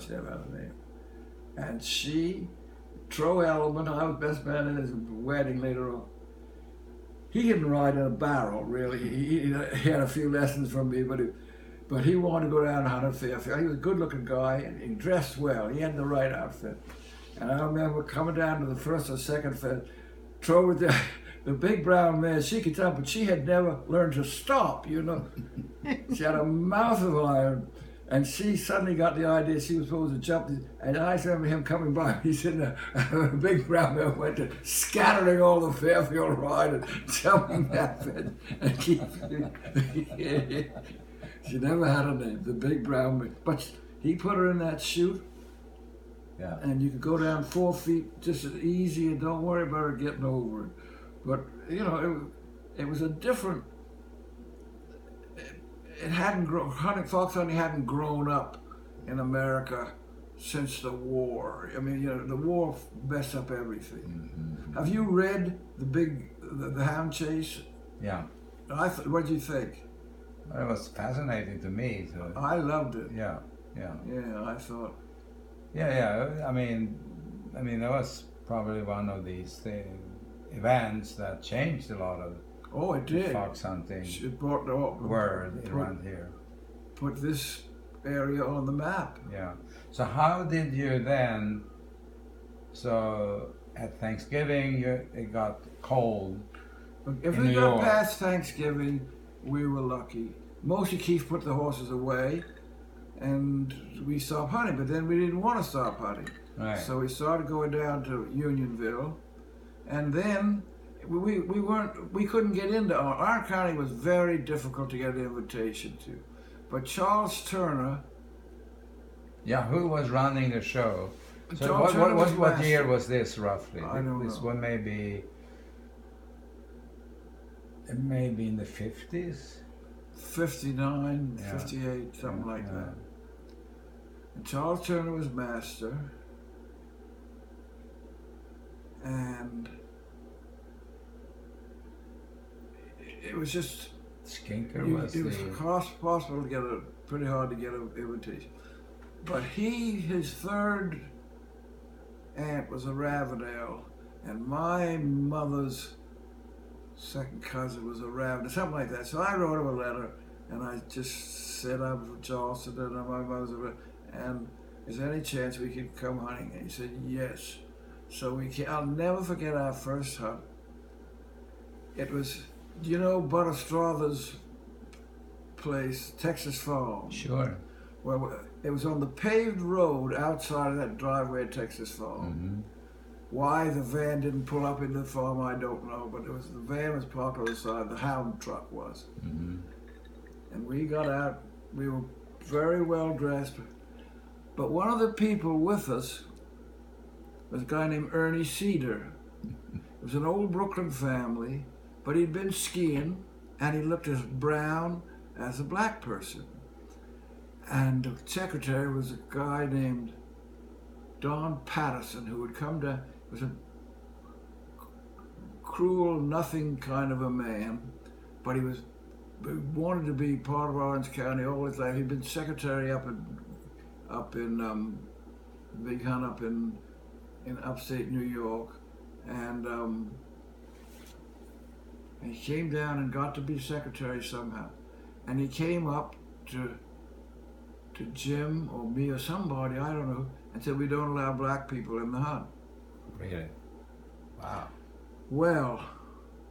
She never had a name. And Tro Elman, I was best man in his wedding later on. He didn't ride in a barrel, really. He had a few lessons from me, but he wanted to go down to Hunter Fairfield. He was a good-looking guy, and he dressed well. He had the right outfit. And I remember coming down to the first or second fair, Tro with the big brown mare, she could tell, but she had never learned to stop, you know. She had a mouth of iron. And she suddenly got the idea she was supposed to jump. And I remember him coming by. He's in a big brown mare went to scattering all the Fairfield ride and jumping that bit. And she never had a name, the big brown mare. But he put her in that chute. Yeah. And you could go down 4 feet just as easy, and don't worry about her getting over it. But, you know, it was a different... It hadn't grown, fox hunting hadn't grown up in America since the war. I mean, you know, the war messed up everything. Mm-hmm. Have you read the Hound Chase? Yeah. What did you think? It was fascinating to me. So. I loved it. Yeah, yeah. Yeah, I thought. Yeah. I mean, that was probably one of these events that changed a lot of. Oh, it did. Fox hunting. It brought the word around here. Put this area on the map. Yeah. So how did you then? So at Thanksgiving, it got cold. If we got past Thanksgiving, we were lucky. Moshe Keefe put the horses away, and we stopped hunting. But then we didn't want to stop hunting, right. So we started going down to Unionville, and then. We couldn't get into Orange County was very difficult to get an invitation to, but Charles Turner. Yeah, who was running the show? So what year was this roughly? I don't know. This one may be in the 50s? 59, 58, something like that. And Charles Turner was master, and it was just Skinker it was possible to get pretty hard to get an invitation. But his third aunt was a Ravenel, and my mother's second cousin was a Ravenel, something like that. So I wrote him a letter, and I just said I'm from Charleston, and my mother's a Ravenel, and is there any chance we could come hunting? And he said yes. So I'll never forget our first hunt. It was. Do you know Butter Strother's place, Texas Farm? Sure. Well, it was on the paved road outside of that driveway at Texas Farm. Mm-hmm. Why the van didn't pull up into the farm, I don't know, but the van was parked on the side, the hound truck was. Mm-hmm. And we got out, we were very well dressed, but one of the people with us was a guy named Ernie Cedar. It was an old Brooklyn family. But he'd been skiing, and he looked as brown as a black person. And the secretary was a guy named Don Patterson, who would come down. He was a cruel, nothing kind of a man, but he wanted to be part of Orange County all his life. He'd been secretary up in Big Hunt up in upstate New York, and he came down and got to be secretary somehow. And he came up to Jim or me or somebody, I don't know, and said, we don't allow black people in the hunt. Really? Wow. Well.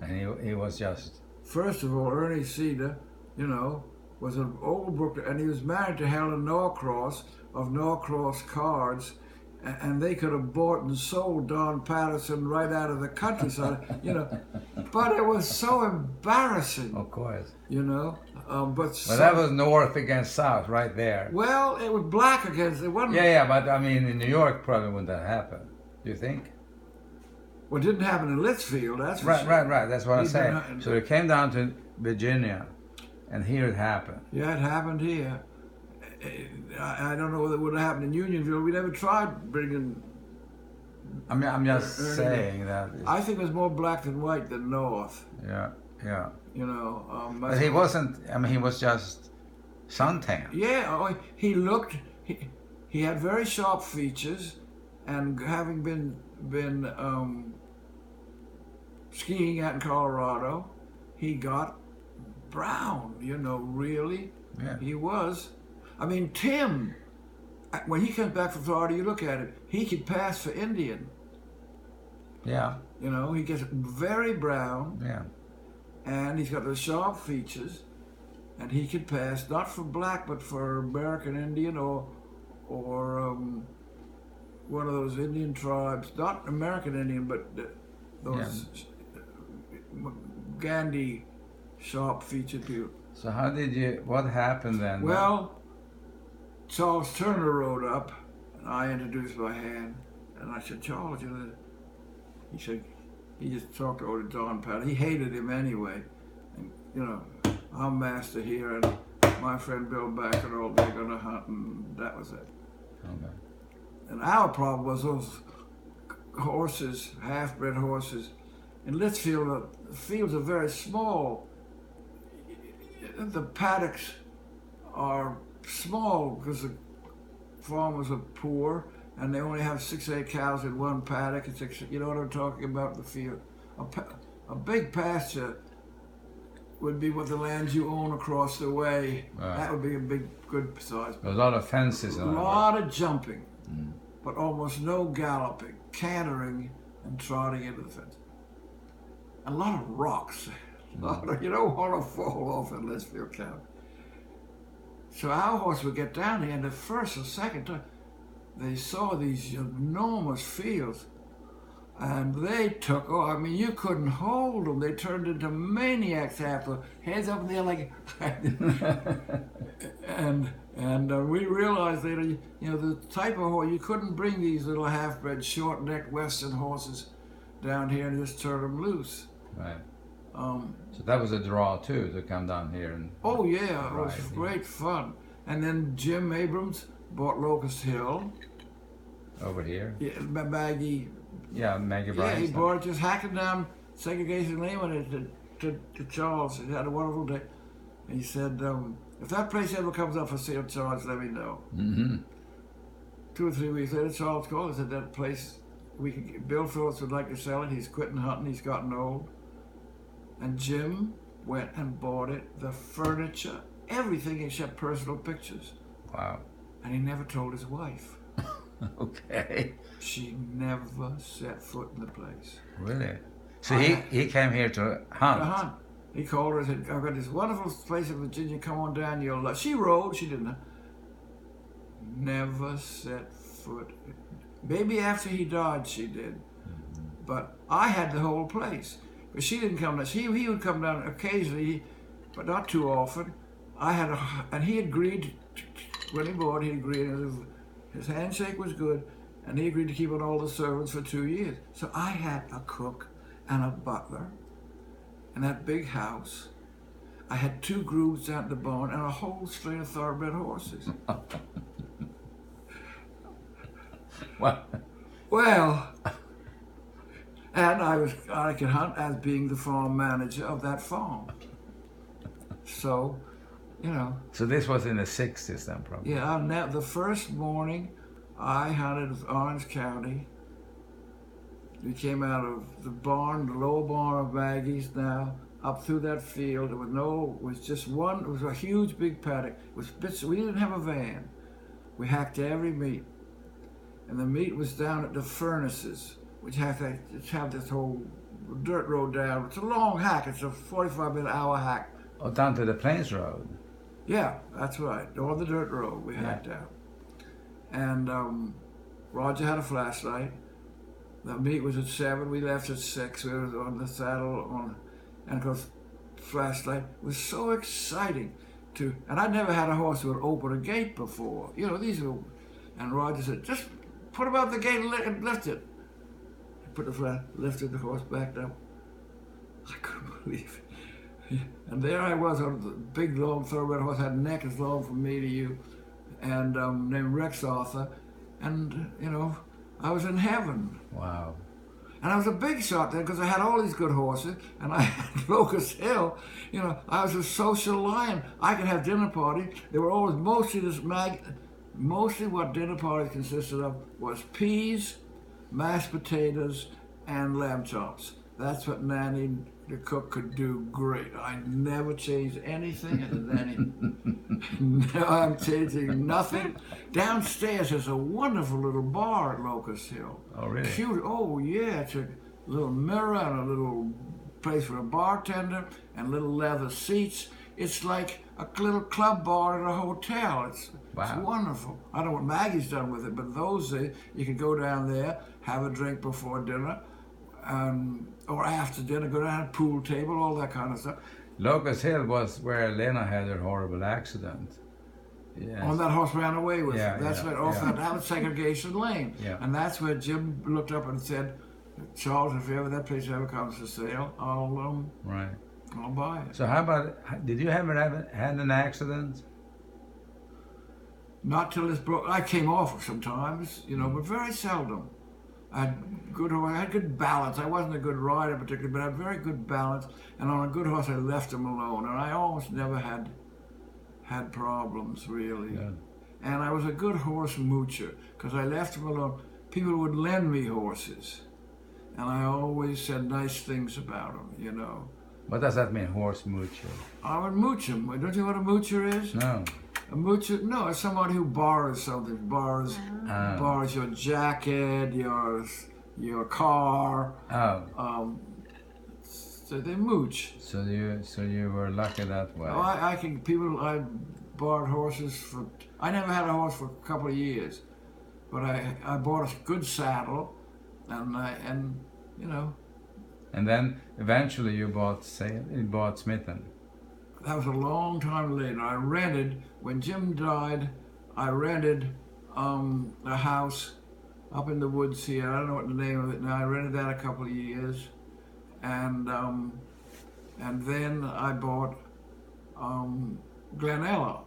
And he was just... First of all, Ernie Cedar, you know, was an old Brooklyn, and he was married to Helen Norcross of Norcross Cards, and they could have bought and sold Don Patterson right out of the countryside, you know. But it was so embarrassing. Of course. You know. But that was north against south, right there. Well, it was black against it wasn't. Yeah, but I mean, in New York, probably wouldn't that happen. Do you think? Well, it didn't happen in Litchfield. That's right, sure. right. That's what I'm saying. So it came down to Virginia, and here it happened. Yeah, it happened here. I don't know whether it would have happened in Unionville. We never tried bringing. I mean, I'm just saying that. I think it was more black than white than north. Yeah. You know. But he wasn't. I mean, he was just suntan. Yeah. He looked. he had very sharp features, and having been skiing out in Colorado, he got brown. Really, Yeah. he was. I mean, Tim, when he comes back from Florida, you look at it, he could pass for Indian. Yeah. He gets very brown, Yeah. and he's got those sharp features, and he could pass not for black, but for American Indian or one of those Indian tribes, not American Indian, but those Gandhi sharp featured people. So what happened then? Well, Charles Turner rode up, and I introduced my hand, and I said, Charles, he said, he just talked over to Don Patton. He hated him anyway. And, I'm master here, and my friend Bill Backer, they're going to hunt, and that was it. Okay. And our problem was those horses, half-bred horses. In Litchfield, the fields are very small. The paddocks are small because the farmers are poor, and they only have 6-8 cows in one paddock. You know what I'm talking about? The field, a big pasture would be what the lands you own across the way. Right. That would be a big, good size. A lot of fences. A lot of jumping, but almost no galloping, cantering, and trotting into the fence. A lot of rocks. You don't want to fall off in Litchfield County. So our horse would get down here, and the first or second time, they saw these enormous fields, and they took off. I mean, you couldn't hold them. They turned into maniacs after, heads up in the air like, and we realized that the type of horse, you couldn't bring these little half-bred, short-necked Western horses down here and just turn them loose. Right. So that was a draw too, to come down here and. Oh yeah, it was great fun. And then Jim Abrams bought Locust Hill. Over here. Yeah, Maggie. Yeah, Maggie Yeah, Bryan. he bought it, just hacking down Segregation Lane with it to Charles. He had a wonderful day. And he said, if that place ever comes up for sale, Charles, let me know. Mm-hmm. 2 or 3 weeks later, Charles called and said that place, Bill Phillips would like to sell it. He's quitting hunting. He's gotten old. And Jim went and bought it, the furniture, everything except personal pictures. Wow. And he never told his wife. Okay. She never set foot in the place. Really? So he came here to hunt? To hunt. He called her and said, I've got this wonderful place in Virginia, come on down, you'll love. She rode, she didn't. Never set foot. Maybe after he died she did. Mm-hmm. But I had the whole place. But she didn't come down. He would come down occasionally, but not too often. And he agreed, when he bought, he agreed, his handshake was good, and he agreed to keep on all the servants for 2 years. So I had a cook and a butler in that big house. I had 2 grooms down at the barn and a whole string of thoroughbred horses. What? Well, and I could hunt as being the farm manager of that farm. So, So this was in the 60s then, probably? Yeah, the first morning I hunted Orange County. We came out of the barn, the lower barn of Maggie's now, up through that field. It was a huge big paddock. We didn't have a van. We hacked every meat. And the meat was down at the furnaces, which have this whole dirt road down. It's a long hack. It's a 45-minute hour hack. Oh, down to the Plains Road? Yeah, that's right. On the dirt road we hacked out. And Roger had a flashlight. The meet was at 7. We left at 6. We were on the saddle and of course, flashlight was so exciting and I'd never had a horse that would open a gate before. And Roger said, just put him out the gate and lift it. Lifted the horse back up. I couldn't believe it. And there I was on the big, long thoroughbred horse, had a neck as long from me to you, and named Rex Arthur. And, I was in heaven. Wow. And I was a big shot then because I had all these good horses, and I had Locust Hill. I was a social lion. I could have dinner parties. They were always mostly this Mostly what dinner parties consisted of was peas, mashed potatoes, and lamb chops. That's what Nanny, the cook, could do great. I never changed anything at Nanny. No, I'm changing nothing. Downstairs there's a wonderful little bar at Locust Hill. Oh, really? Cute. Oh, yeah. It's a little mirror and a little place for a bartender and little leather seats. It's like a little club bar at a hotel. It's Wow. wonderful. I don't know what Maggie's done with it, but those days you could go down there, have a drink before dinner, or after dinner, go down to the pool table, all that kind of stuff. Locust Hill was where Lena had her horrible accident. Yes. On that horse ran away with. Yeah, That's yeah, where off yeah. that was Segregation Lane. Yeah. And that's where Jim looked up and said, Charles, if ever that place ever comes for sale, Right. I'll buy it. So how about, did you ever had an accident? Not till this broke. I came off sometimes, but very seldom. I had good balance. I wasn't a good rider particularly, but I had very good balance. And on a good horse, I left him alone, and I almost never had problems really. Good. And I was a good horse moocher because I left him alone. People would lend me horses, and I always said nice things about them. What does that mean, horse moocher? I would mooch him. Don't you know what a moocher is? No. A moocher? No, it's someone who borrows something. Borrows your jacket, your car. Oh. So they mooch. So you were lucky that way. Oh, I borrowed horses for. I never had a horse for a couple of years, but I bought a good saddle, and. And then eventually you bought Smitten. That was a long time later. I rented, when Jim died, I rented a house up in the woods here. I don't know what the name of it now. I rented that a couple of years. And then I bought Glenella.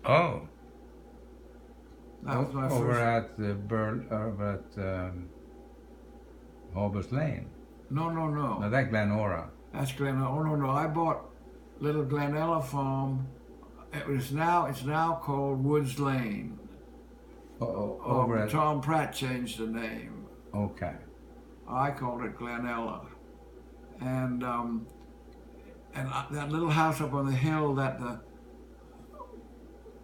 Oh. That was my over first. at Hobart Lane. No. No, that's Glenora. That's Glenella. Oh, no. I bought little Glenella farm. It's now called Woods Lane. Over at. Tom Pratt changed the name. Okay. I called it Glenella. And that little house up on the hill that the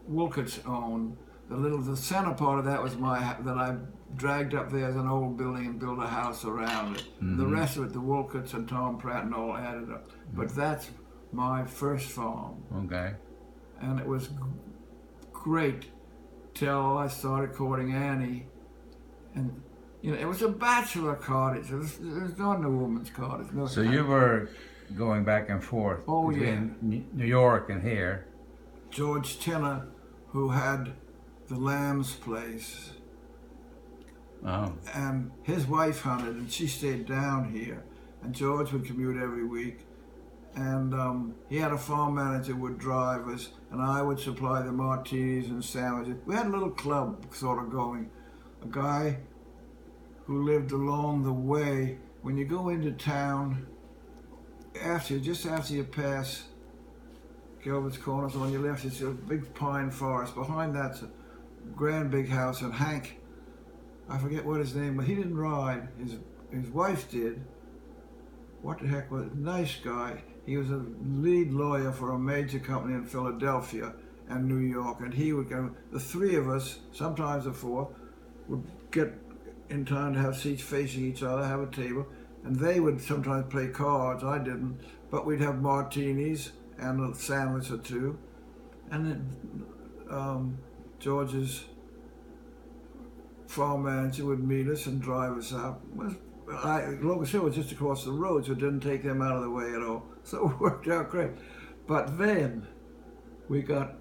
Wolcotts owned, the center part of that was that I dragged up there as an old building and built a house around it. Mm-hmm. The rest of it, the Wolcotts and Tom Pratt and all added up. But that's my first farm. Okay. And it was great till I started courting Annie. And, it was a bachelor cottage. It was not a woman's cottage. No. So you were going back and forth between New York and here. George Tinner, who had the Lamb's place, Oh. and his wife hunted, and she stayed down here. And George would commute every week, and he had a farm manager who would drive us, and I would supply the martinis and sandwiches. We had a little club sort of going. A guy who lived along the way. When you go into town, just after you pass Gilbert's Corners on your left, it's a big pine forest. Behind that's a grand big house, and Hank, I forget what his name, but he didn't ride. His wife did. What the heck was it? Nice guy. He was a lead lawyer for a major company in Philadelphia and New York, and he would go. The three of us, sometimes the four, would get in time to have seats facing each other, have a table, and they would sometimes play cards. I didn't, but we'd have martinis and a sandwich or two, and then George's farm manager would meet us and drive us out. Locust Hill was just across the road, so it didn't take them out of the way at all. So it worked out great. But then we got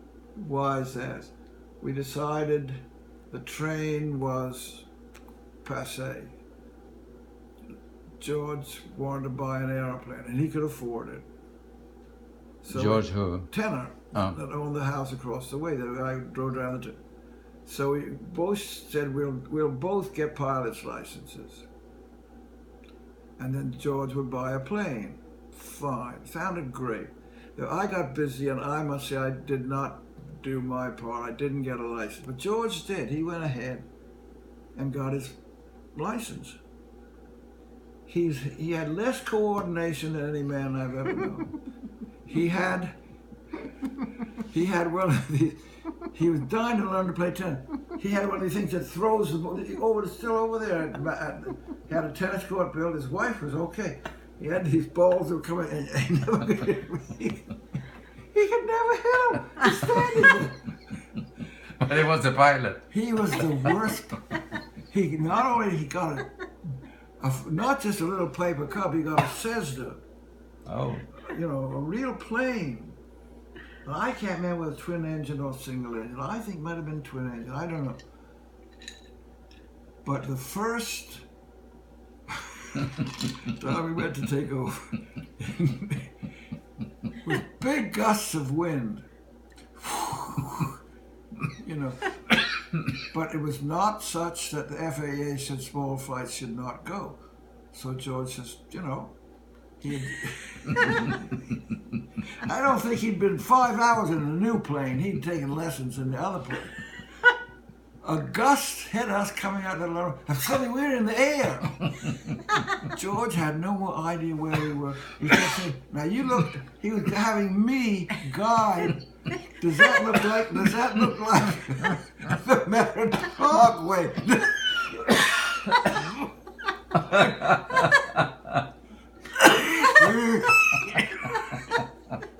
wise ass. We decided the train was passé. George wanted to buy an airplane, and he could afford it. So George who? Tenor, Oh. that owned the house across the way. The guy who drove down the. So we both said we'll both get pilot's licenses, and then George would buy a plane. Fine, sounded great. I got busy, and I must say I did not do my part. I didn't get a license. But George did. He went ahead and got his license. He had less coordination than any man I've ever known. He had one of these. He was dying to learn to play tennis. He had one of these things that throws the ball. It's still over there. He had a tennis court built. His wife was okay. He had these balls that were coming, and he could never hit them. He's standing there. But he was a pilot. He was the worst. Not only he got not just a little paper cup, he got a Cessna. Oh. You know, a real plane. I can't remember whether twin engine or single engine. I think it might have been twin engine. I don't know. But the first time we went to take over, with big gusts of wind, you know. But it was not such that the FAA said small flights should not go. So George says, you know, I don't think he'd been 5 hours in a new plane. He'd taken lessons in the other plane. A gust hit us coming out of the lower, and suddenly we were in the air. George had no more idea where we were. He kept saying, now you look, he was having me guide. Does that look like the Matterhorn way?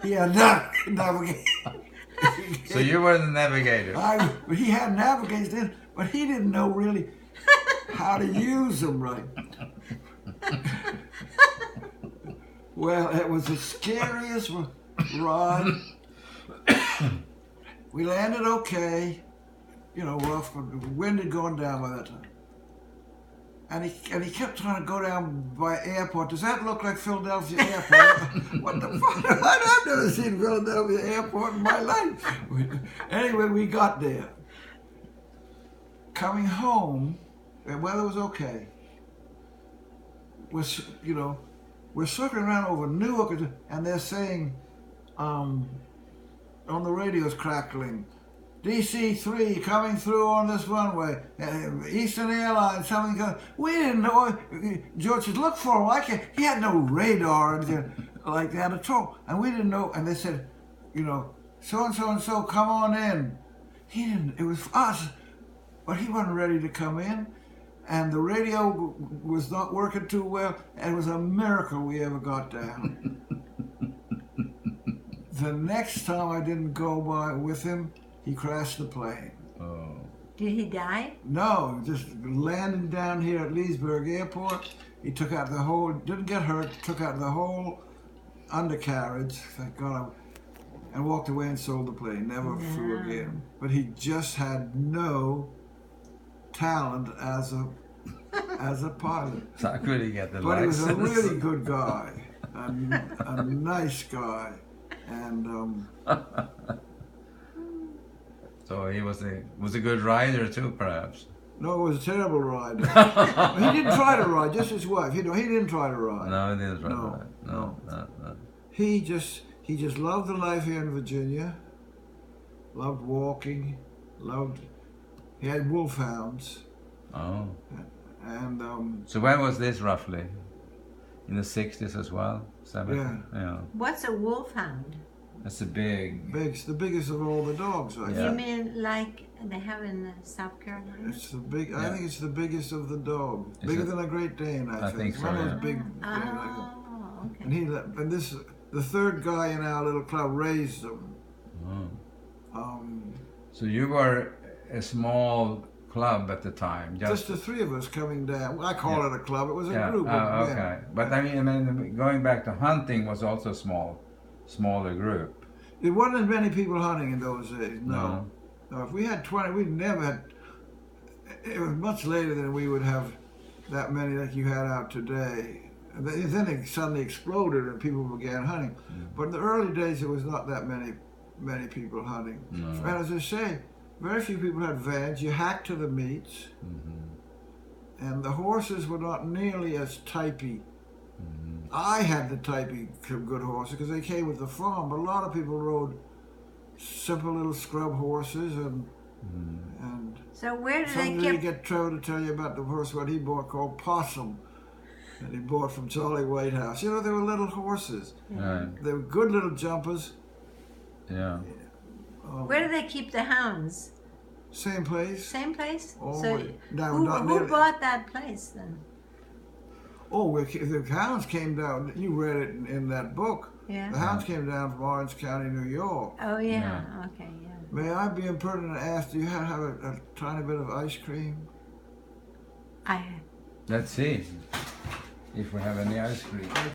He had navigation. So you were the navigator. But he had navigators in, but he didn't know really how to use them right. Well, it was the scariest ride. We landed okay, you know, rough, but the wind had gone down by that time. And he kept trying to go down by airport. Does that look like Philadelphia Airport? What the fuck? I've never seen Philadelphia Airport in my life. Anyway, we got there. Coming home, the weather was okay. We're circling around over Newark, and they're saying, on the radio's crackling, DC-3 coming through on this runway, Eastern Airlines, something. We didn't know. George said, look for him. He had no radar or anything like that at all. And we didn't know. And they said, you know, so-and-so and so, come on in. He didn't. It was us. But he wasn't ready to come in. And the radio was not working too well. And it was a miracle we ever got down. The next time I didn't go by with him, he crashed the plane. Oh. Did he die? No, just landing down here at Leesburg Airport. He took out the whole, didn't get hurt, took out the whole undercarriage, thank God, and walked away and sold the plane. Never flew again. But he just had no talent as a pilot. So I couldn't get the But license. he was a really good guy, a nice guy, and So he was a good rider too, perhaps. no, it was a terrible ride. He didn't try to ride, just his wife. He didn't try to ride. No, he didn't try to No, ride. No. He just loved the life here in Virginia. Loved walking. He had wolfhounds. Oh. And So when was this roughly? In the 60s as well? 70s? Yeah. What's a wolfhound? That's a big. the biggest of all the dogs. I Yeah. You think. mean like they have in South Carolina? It's the big. I Yeah. think it's the biggest of the dogs. Is Bigger it? than a Great Dane. I think It's so, one of yeah. those big. Like that. Oh, okay. And the third guy in our little club raised them. Oh. Um, So you were a small club at the time, just the three of us coming down. I call Yeah. it a club. It was a Yeah. group Oh, of men. okay. But I mean, going back to hunting was also smaller group. There wasn't as many people hunting in those days. No. If we had 20, we never had. It was much later than we would have that many like you had out today. And then it suddenly exploded and people began hunting. But in the early days, there was not that many people hunting. No. And as I say, very few people had vans. You hacked to the meets, and the horses were not nearly as typey. I had the typey good horses because they came with the farm, but a lot of people rode simple little scrub horses, and So where do they somebody keep? get Trow to tell you about the horse what he bought called Possum, that he bought from Charlie Whitehouse. You know, they were little horses. Right. They were good little jumpers. Yeah. Where do they keep the hounds? Same place. Same place. Oh, So no, who not nearly. bought that place then? Oh, the hounds came down. You read it in that book. Yeah. The hounds came down from Orange County, New York. Oh yeah. Okay. Yeah. May I be impertinent and ask, do you have a tiny bit of ice cream? I Let's see if we have any ice cream.